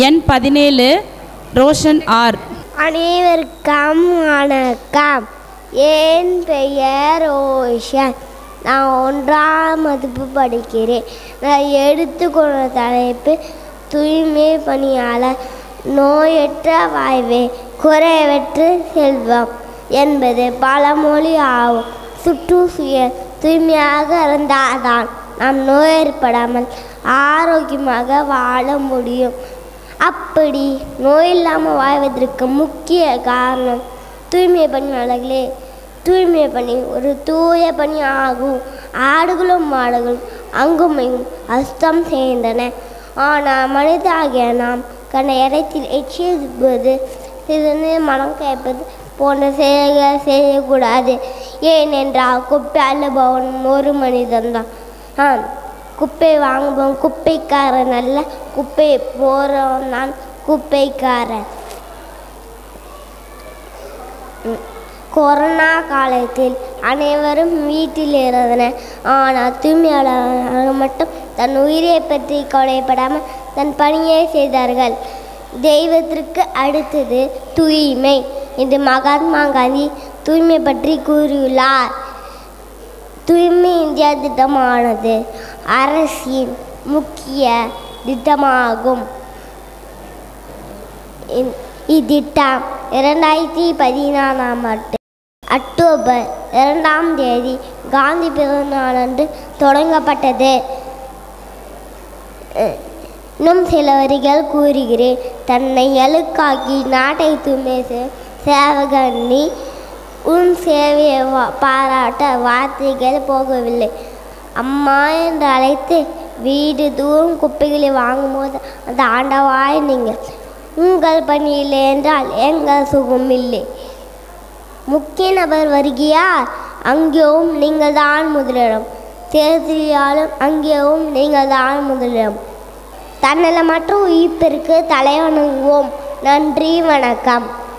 எண் 17 ரோஷன் ஆர். அனைவருக்கும் வணக்கம். என் பெயர் ரோஷன். நான் 1ஆம் வகுப்பு படிக்கிறேன். நான் எடுத்துக்கொண்ட தலைப்பு தூய்மை பணியாளர். நோயற்ற வாழ்வே குறைவற்ற செல்வம் என்பது பழமொழி ஆகும். சுற்றுச்சூழல் தூய்மையாக இருந்தால்தான் நாம் நோய் ஏற்படாமல் ஆரோக்கியமாக வாழ முடியும். அப்படி நோய் இல்லாமல் வாழ்வதற்கு முக்கிய காரணம் தூய்மை பணியாளர்களே. தூய்மை பணி ஒரு தூய பணி ஆகும். ஆடுகளும் மாடுகளும் அங்குமையும் அசுத்தம் செய்கின்றன. ஆனால் மனிதாகிய நாம் கண்ட இடத்தில் எச்சியது சிறிது மனம் கேட்பது போன்ற செயல்கள் செய்யக்கூடாது. ஏனென்றால் குப்பை அள்ளுபவனும் ஒரு மனிதன்தான். குப்பை வாங்குபவன் குப்பைக்காரன் அல்ல, குப்பை போறவன் தான் குப்பைக்காரன். கொரோனா காலத்தில் அனைவரும் வீட்டில் இருந்தனர். ஆனால் தூய்மையாளர்கள் மட்டும் தன் உயிரை பற்றி கவலைப்படாமல் தன் பணியை செய்தார்கள். தெய்வத்திற்கு அடுத்தது தூய்மை என்று மகாத்மா காந்தி தூய்மை பற்றி கூறியுள்ளார். தூய்மை இந்தியா திட்டமானது அரசின் முக்கிய திட்டமாகும். இத்திட்டம் 2014ஆம் ஆண்டு அக்டோபர் 2ஆம் தேதி காந்தி பிறந்தநாளன்று தொடங்கப்பட்டது. இன்னும் சில வரிகள் கூறுகிறேன். தன்னை எழுக்காக்கி நாட்டை தூய்மை சேவகண்ணி உன் சேவையை பாராட்ட வார்த்தைகள் போகவில்லை. அம்மா என்று அழைத்து வீடு தூரம் குப்பைகளை வாங்கும்போது அந்த ஆண்டவாய் நீங்கள் உங்கள் பணி இல்லை என்றால் எங்கள் சுகம் இல்லை. முக்கிய நபர் வருகிறார், அங்கேயும் நீங்கள் தான் முதலிடம். தேர்தலாலும் அங்கேயும் நீங்கள் தான் முதலிடம். தன்னலமற்ற உயிர்ப்பிற்கு தலைவணங்குவோம். நன்றி, வணக்கம்.